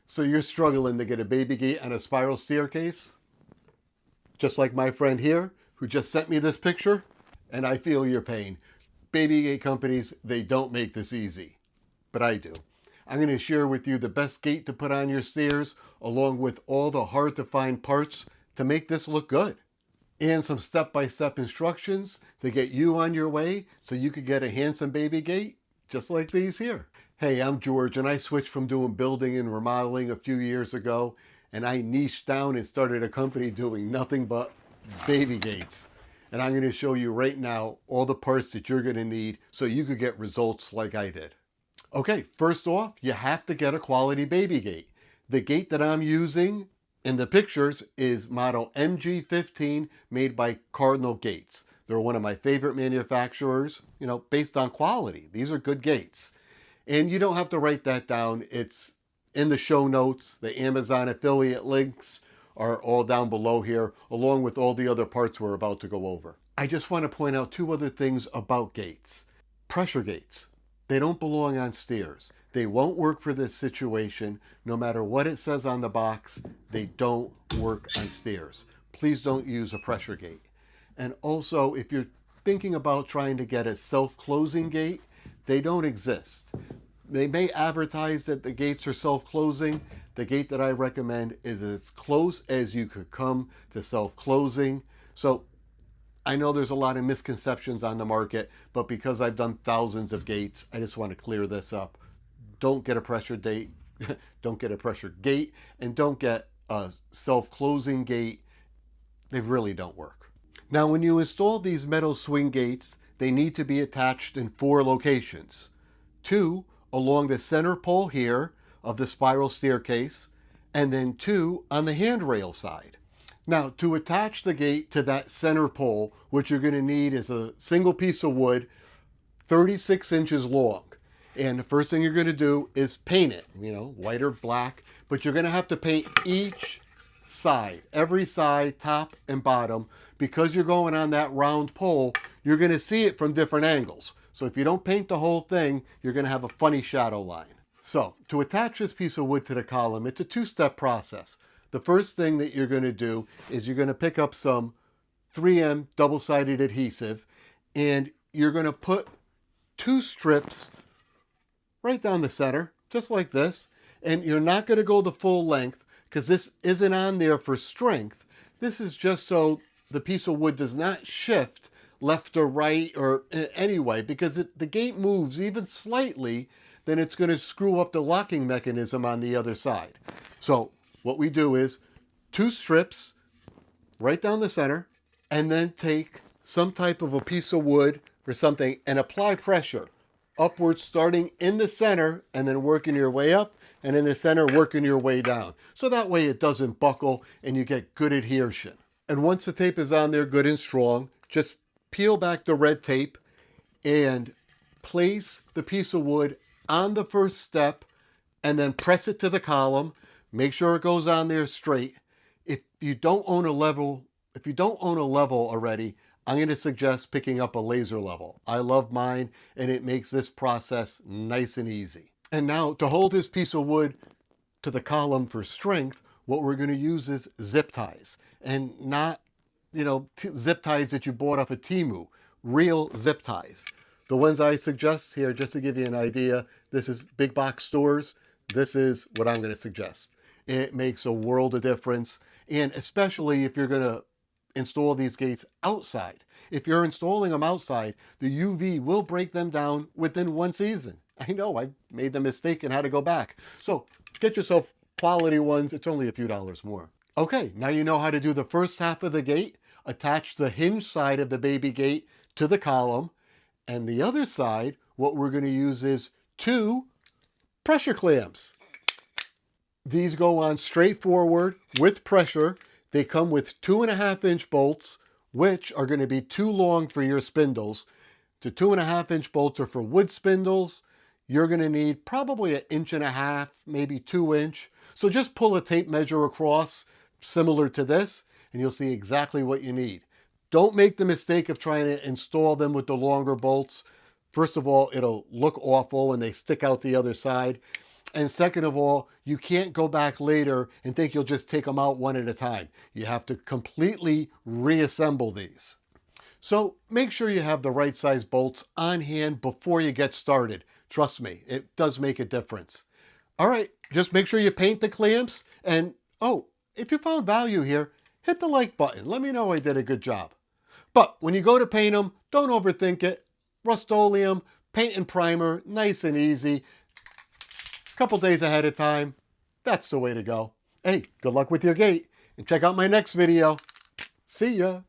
So you're struggling to get a baby gate on a spiral staircase? Just like my friend here, who just sent me this picture, and I feel your pain. Baby gate companies, they don't make this easy, but I do. I'm going to share with you the best gate to put on your stairs, along with all the hard to find parts to make this look good. And some step-by-step instructions to get you on your way so you could get a handsome baby gate just like these here. Hey, I'm George, and I switched from doing building and remodeling a few years ago, and I niched down and started a company doing nothing but baby gates. And I'm going to show you right now all the parts that you're going to need so you could get results like I did. Okay, first off, you have to get a quality baby gate. The gate that I'm using in the pictures is model MG15, made by Cardinal Gates. They're one of my favorite manufacturers, based on quality. These are good gates. And you don't have to write that down. It's in the show notes. The Amazon affiliate links are all down below here, along with all the other parts we're about to go over. I just want to point out two other things about gates. Pressure gates. They don't belong on stairs. They won't work for this situation. No matter what it says on the box, they don't work on stairs. Please don't use a pressure gate. And also, if you're thinking about trying to get a self-closing gate, they don't exist. They may advertise that the gates are self-closing. The gate that I recommend is as close as you could come to self-closing. So I know there's a lot of misconceptions on the market, but because I've done thousands of gates, I just want to clear this up. Don't get a pressure gate, don't get a pressure gate, and don't get a self-closing gate. They really don't work. Now, when you install these metal swing gates, they need to be attached in 4 locations. 2 along the center pole here of the spiral staircase, and then 2 on the handrail side. Now, to attach the gate to that center pole, what you're going to need is a single piece of wood, 36 inches long. And the first thing you're going to do is paint it, white or black, but you're going to have to paint each side, every side, top and bottom. Because you're going on that round pole, you're going to see it from different angles. So if you don't paint the whole thing, you're going to have a funny shadow line. So to attach this piece of wood to the column, it's a 2-step process. The first thing that you're going to do is you're going to pick up some 3M double-sided adhesive, and you're going to put 2 strips right down the center, just like this. And you're not going to go the full length because this isn't on there for strength. This is just so the piece of wood does not shift left or right or anyway, because if the gate moves even slightly, then it's going to screw up the locking mechanism on the other side. So what we do is 2 strips right down the center, and then take some type of a piece of wood or something and apply pressure upwards, starting in the center and then working your way up, and in the center working your way down. So that way it doesn't buckle and you get good adhesion. And once the tape is on there good and strong, just peel back the red tape and place the piece of wood on the first step and then press it to the column. Make sure it goes on there straight. If you don't own a level already, I'm going to suggest picking up a laser level. I love mine, and it makes this process nice and easy. And now, to hold this piece of wood to the column for strength, what we're going to use is zip ties. And not, zip ties that you bought off of Temu. Real zip ties. The ones I suggest here, just to give you an idea, this is big box stores. This is what I'm going to suggest. It makes a world of difference, and especially if you're going to install these gates outside. If you're installing them outside, the UV will break them down within 1 season. I know, I made the mistake and had to go back. So get yourself quality ones. It's only a few dollars more. Okay, now you know how to do the first half of the gate. Attach the hinge side of the baby gate to the column. And the other side, what we're going to use is 2 pressure clamps. These go on straight forward with pressure. They come with 2.5-inch bolts, which are going to be too long for your spindles. The 2.5-inch bolts are for wood spindles. You're going to need probably 1.5 inches, maybe 2 inch. So just pull a tape measure across, similar to this, and you'll see exactly what you need. Don't make the mistake of trying to install them with the longer bolts. First of all, it'll look awful when they stick out the other side. And second of all, you can't go back later and think you'll just take them out one at a time. You have to completely reassemble these. So make sure you have the right size bolts on hand before you get started. Trust me, it does make a difference. All right, just make sure you paint the clamps. And oh, if you found value here, hit the like button. Let me know I did a good job. But when you go to paint them, don't overthink it. Rust-Oleum, paint and primer, nice and easy. A couple days ahead of time, that's the way to go. Hey, good luck with your gate, and check out my next video. See ya.